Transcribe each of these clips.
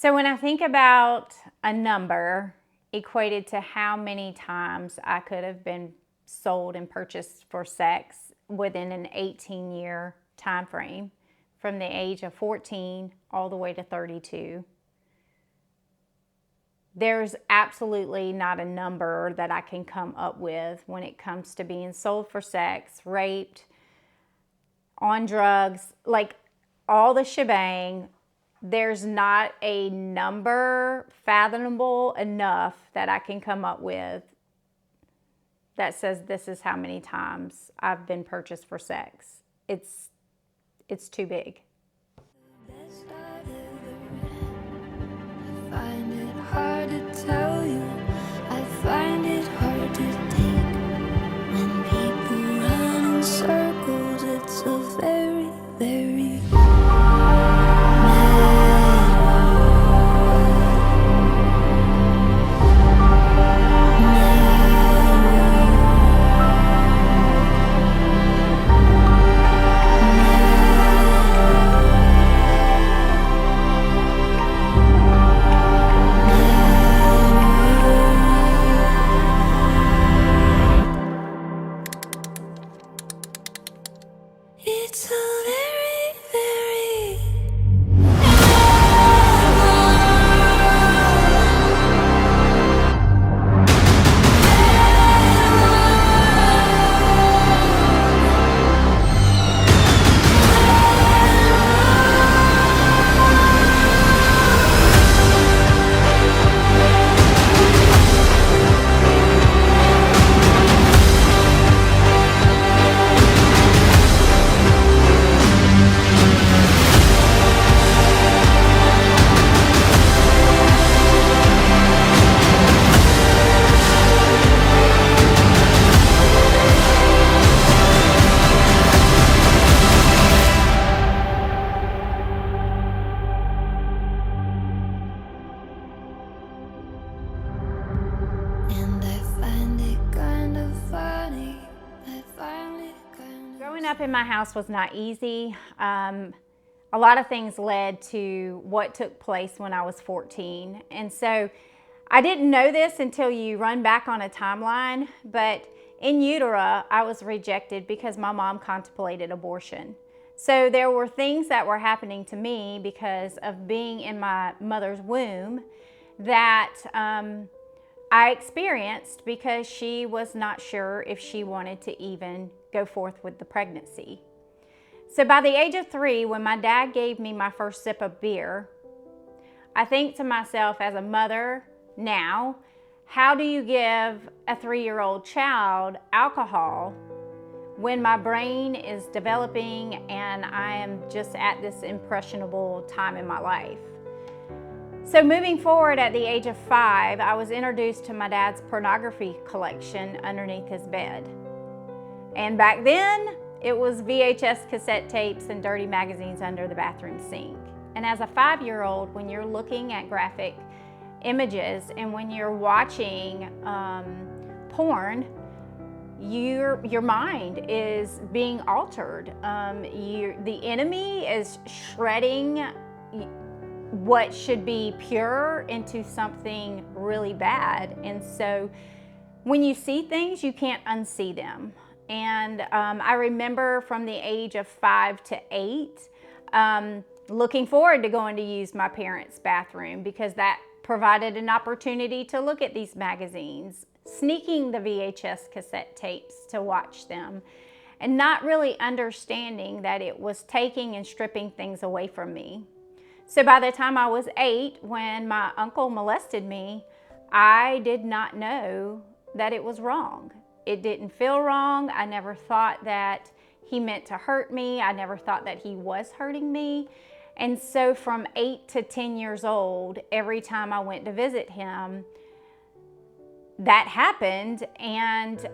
So when I think about a number equated to how many times I could have been sold and purchased for sex within an 18-year time frame, from the age of 14 all the way to 32, there's absolutely not a number that I can come up with when it comes to being sold for sex, raped, on drugs, like all the shebang. There's not a number fathomable enough that I can come up with that says this is how many times I've been purchased for sex. It's too big. Best I've ever read. I find it hard to tell you. I find it hard to take. When people run in circles, it's a very, very it's a very, very and I find it kind of funny. I find it kind of Growing up in my house was not easy. A lot of things led to what took place when I was 14. And so I didn't know this until you run back on a timeline, but in utero, I was rejected because my mom contemplated abortion. So there were things that were happening to me because of being in my mother's womb that I experienced because she was not sure if she wanted to even go forth with the pregnancy. So by the age of 3, when my dad gave me my first sip of beer, I think to myself as a mother now, how do you give a 3-year-old child alcohol when my brain is developing and I am just at this impressionable time in my life? So moving forward, at the age of 5, I was introduced to my dad's pornography collection underneath his bed. And back then, it was VHS cassette tapes and dirty magazines under the bathroom sink. And as a 5-year-old, when you're looking at graphic images and when you're watching porn, your mind is being altered. The enemy is shredding what should be pure into something really bad. And so when you see things, you can't unsee them. And I remember from the age of 5 to 8, looking forward to going to use my parents' bathroom because that provided an opportunity to look at these magazines, sneaking the VHS cassette tapes to watch them, and not really understanding that it was taking and stripping things away from me. So by the time I was 8, when my uncle molested me, I did not know that it was wrong. It didn't feel wrong. I never thought that he meant to hurt me. I never thought that he was hurting me. And so from 8 to 10 years old, every time I went to visit him, that happened. And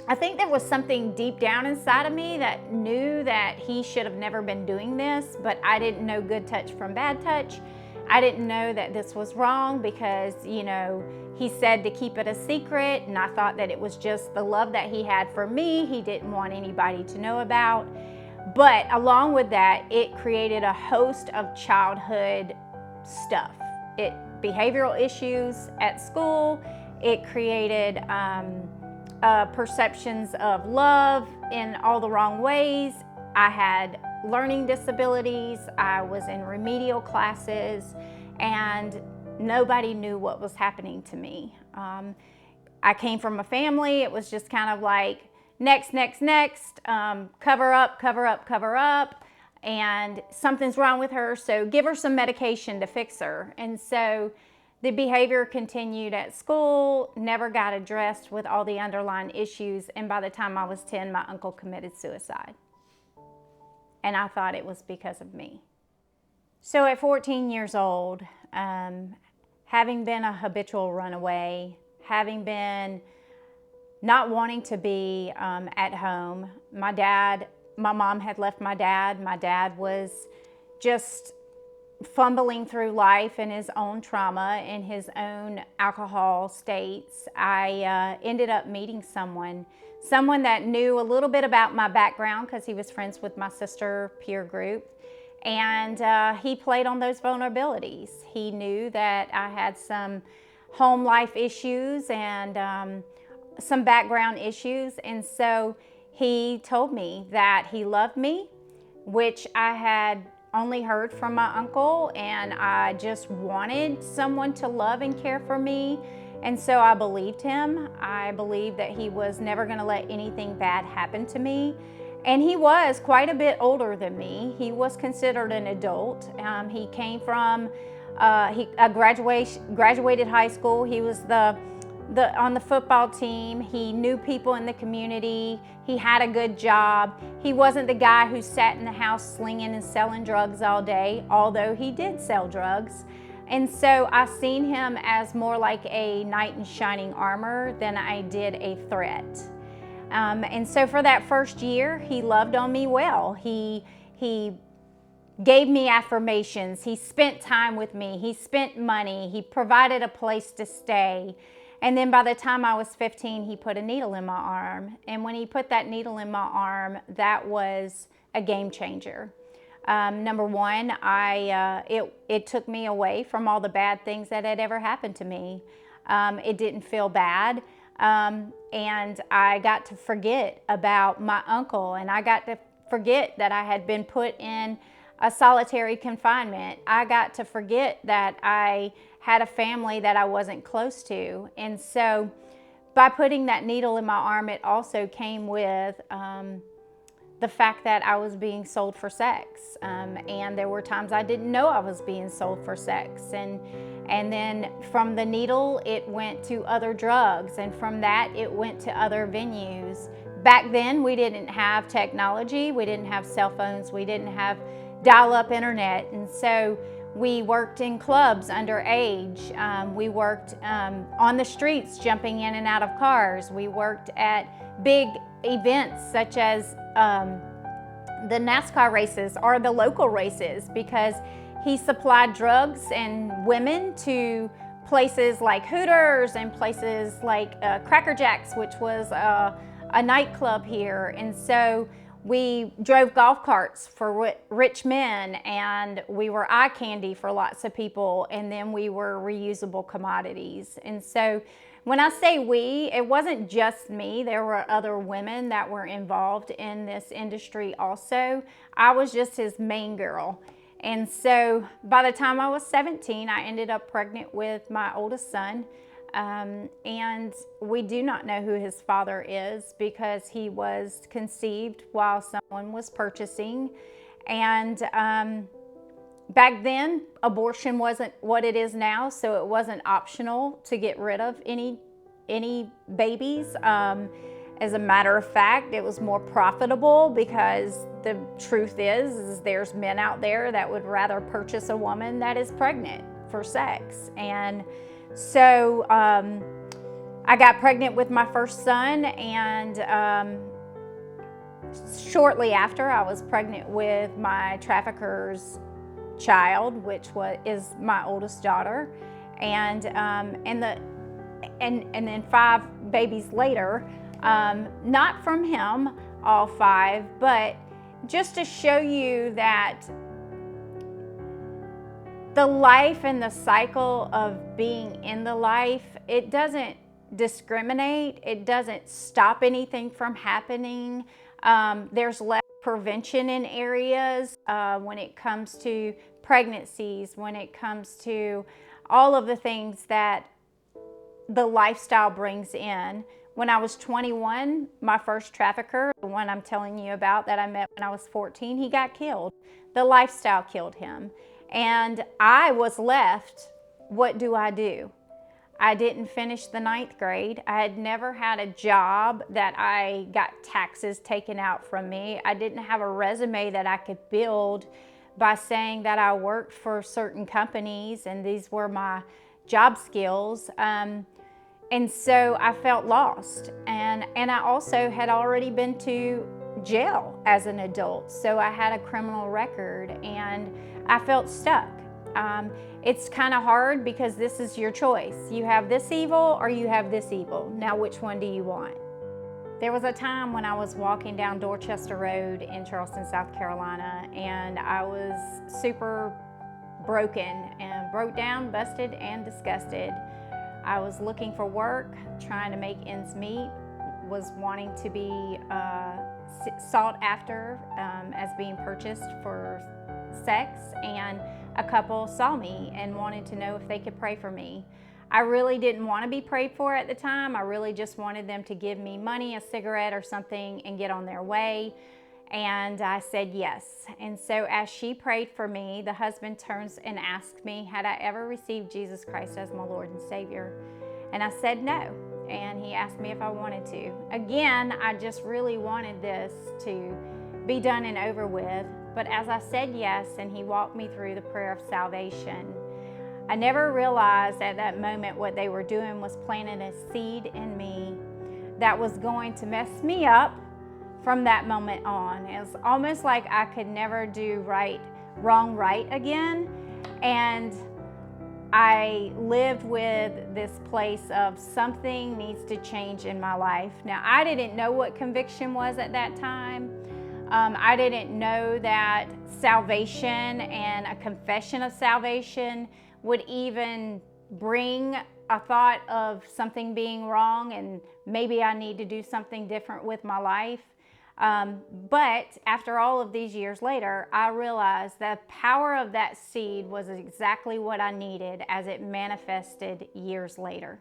I think there was something deep down inside of me that knew that he should have never been doing this, but I didn't know good touch from bad touch. I didn't know that this was wrong because, you know, he said to keep it a secret, and I thought that it was just the love that he had for me. He didn't want anybody to know about. But along with that, it created a host of childhood stuff. Behavioral issues at school. It created perceptions of love in all the wrong ways. I had learning disabilities. I was in remedial classes, and nobody knew what was happening to me. I came from a family, it was just kind of like, next, cover up, cover up, cover up, and something's wrong with her, so give her some medication to fix her. And so the behavior continued at school, never got addressed with all the underlying issues, and by the time I was 10, my uncle committed suicide. And I thought it was because of me. So at 14 years old, having been a habitual runaway, having been not wanting to be at home, my mom had left my dad. My dad was just fumbling through life in his own trauma, in his own alcohol states. I ended up meeting someone that knew a little bit about my background because he was friends with my sister peer group. And he played on those vulnerabilities. He knew that I had some home life issues and some background issues. And so he told me that he loved me, which I had only heard from my uncle, and I just wanted someone to love and care for me. And so I believed him. I believed that he was never going to let anything bad happen to me. And he was quite a bit older than me. He was considered an adult. He came from, graduated high school. He was on the football team. He knew people in the community. He had a good job. He wasn't the guy who sat in the house slinging and selling drugs all day, although he did sell drugs. And so I seen him as more like a knight in shining armor than I did a threat. And so for that first year, he loved on me well. He gave me affirmations. He spent time with me. He spent money. He provided a place to stay. And then by the time I was 15, he put a needle in my arm. And when he put that needle in my arm, that was a game changer. Number one, it took me away from all the bad things that had ever happened to me. It didn't feel bad. And I got to forget about my uncle, and I got to forget that I had been put in a solitary confinement. I got to forget that I had a family that I wasn't close to. And so by putting that needle in my arm, it also came with the fact that I was being sold for sex. And there were times I didn't know I was being sold for sex. And then from the needle, it went to other drugs. And from that, it went to other venues. Back then, we didn't have technology. We didn't have cell phones. We didn't have dial-up internet. And so we worked in clubs underage. We worked on the streets, jumping in and out of cars. We worked at big events such as the NASCAR races or the local races, because he supplied drugs and women to places like Hooters and places like Cracker Jacks, which was a nightclub here. And so we drove golf carts for rich men, and we were eye candy for lots of people, and then we were reusable commodities. And so when I say we, it wasn't just me. There were other women that were involved in this industry also. I was just his main girl. And so by the time I was 17, I ended up pregnant with my oldest son. And we do not know who his father is because he was conceived while someone was purchasing. And back then, abortion wasn't what it is now, so it wasn't optional to get rid of any babies. As a matter of fact, it was more profitable because the truth is there's men out there that would rather purchase a woman that is pregnant for sex. And so I got pregnant with my first son, and shortly after I was pregnant with my trafficker's child, which is my oldest daughter, and then 5 babies later, not from him, all 5, but just to show you that the life and the cycle of being in the life, it doesn't discriminate. It doesn't stop anything from happening. There's less prevention in areas when it comes to pregnancies, when it comes to all of the things that the lifestyle brings in. When I was 21, my first trafficker, the one I'm telling you about that I met when I was 14, he got killed. The lifestyle killed him. And I was left, what do? I didn't finish the 9th grade. I had never had a job that I got taxes taken out from me. I didn't have a resume that I could build by saying that I worked for certain companies and these were my job skills. And so I felt lost. And I also had already been to jail as an adult. So I had a criminal record and I felt stuck. It's kind of hard because this is your choice. You have this evil or you have this evil. Now, which one do you want? There was a time when I was walking down Dorchester Road in Charleston, South Carolina, and I was super broken and broke down, busted, and disgusted. I was looking for work, trying to make ends meet, was wanting to be sought after as being purchased for sex, and a couple saw me and wanted to know if they could pray for me. I really didn't want to be prayed for at the time. I really just wanted them to give me money, a cigarette or something, and get on their way. And I said yes. And so as she prayed for me, the husband turns and asked me, had I ever received Jesus Christ as my Lord and Savior? And I said no. And he asked me if I wanted to. Again, I just really wanted this to be done and over with. But as I said yes, and he walked me through the prayer of salvation, I never realized at that moment what they were doing was planting a seed in me that was going to mess me up from that moment on. It was almost like I could never do wrong right again. And I lived with this place of something needs to change in my life. Now, I didn't know what conviction was at that time. I didn't know that salvation and a confession of salvation would even bring a thought of something being wrong and maybe I need to do something different with my life. But after all of these years later, I realized the power of that seed was exactly what I needed as it manifested years later.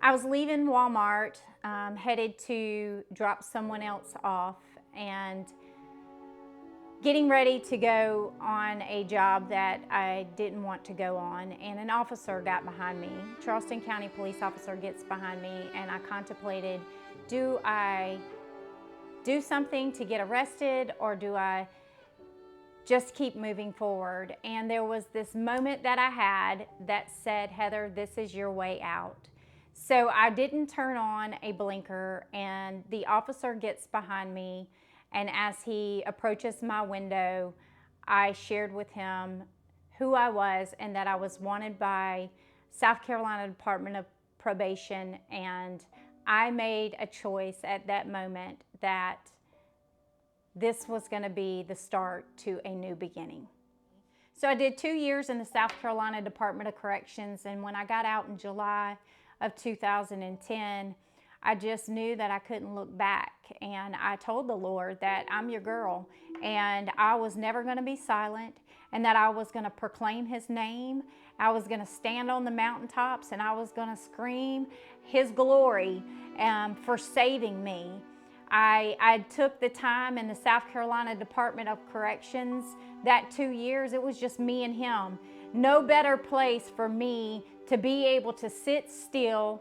I was leaving Walmart, headed to drop someone else off and getting ready to go on a job that I didn't want to go on, and an officer got behind me. Charleston County police officer gets behind me, and I contemplated, do I do something to get arrested or do I just keep moving forward? And there was this moment that I had that said, Heather, this is your way out. So I didn't turn on a blinker, and the officer gets behind me, and as he approaches my window, I shared with him who I was and that I was wanted by South Carolina Department of Probation, and I made a choice at that moment that this was going to be the start to a new beginning. So I did 2 years in the South Carolina Department of Corrections, and when I got out in July of 2010, I just knew that I couldn't look back. And I told the Lord that I'm your girl, and I was never going to be silent, and that I was going to proclaim his name. I was going to stand on the mountaintops, and I was going to scream his glory for saving me. I took the time in the South Carolina Department of Corrections, that 2 years, it was just me and him. No better place for me to be able to sit still,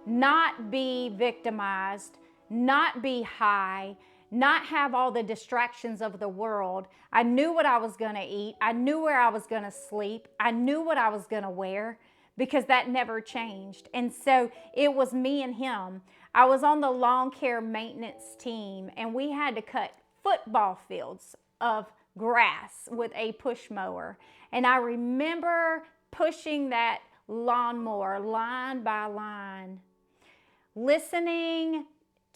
not be victimized, not be high, not have all the distractions of the world. I knew what I was going to eat. I knew where I was going to sleep. I knew what I was going to wear, because that never changed. And so it was me and him. I was on the lawn care maintenance team, and we had to cut football fields of grass with a push mower. And I remember pushing that lawnmower line by line, listening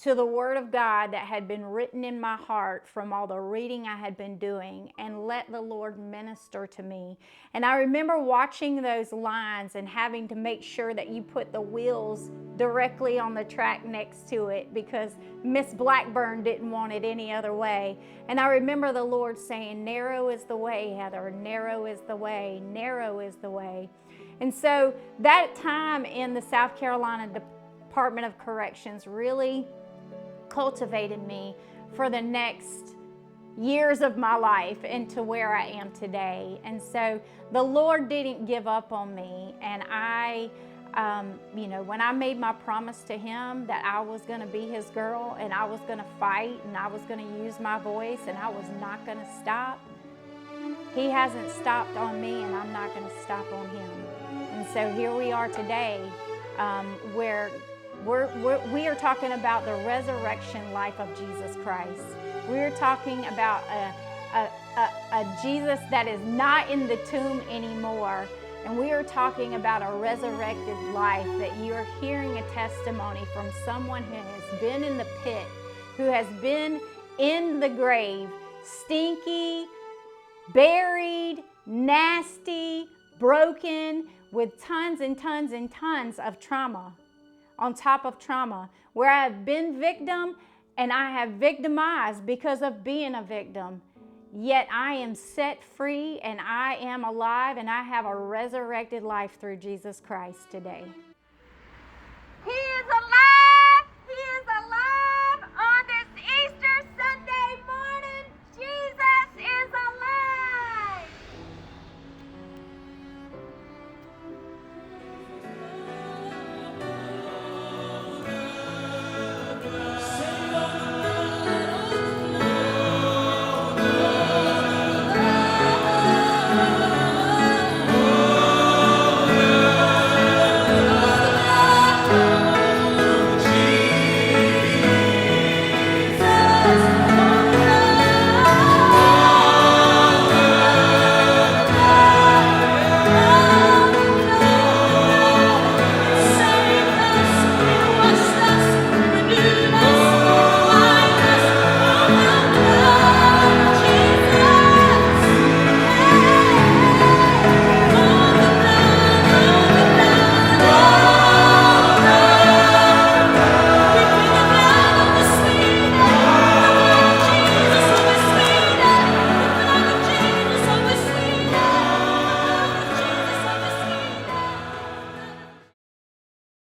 to the Word of God that had been written in my heart from all the reading I had been doing, and let the Lord minister to me. And I remember watching those lines and having to make sure that you put the wheels directly on the track next to it, because Miss Blackburn didn't want it any other way. And I remember the Lord saying, narrow is the way, Heather, narrow is the way, narrow is the way. And so that time in the South Carolina Department of Corrections really cultivated me for the next years of my life into where I am today. And so the Lord didn't give up on me. And I, when I made my promise to him that I was going to be his girl, and I was going to fight, and I was going to use my voice, and I was not going to stop, he hasn't stopped on me, and I'm not going to stop on him. And so here we are today, where we are talking about the resurrection life of Jesus Christ. We're talking about a Jesus that is not in the tomb anymore. And we are talking about a resurrected life, that you are hearing a testimony from someone who has been in the pit, who has been in the grave, stinky, buried, nasty, broken, with tons and tons and tons of trauma on top of trauma, where I have been victim and I have victimized because of being a victim. Yet I am set free, and I am alive, and I have a resurrected life through Jesus Christ today.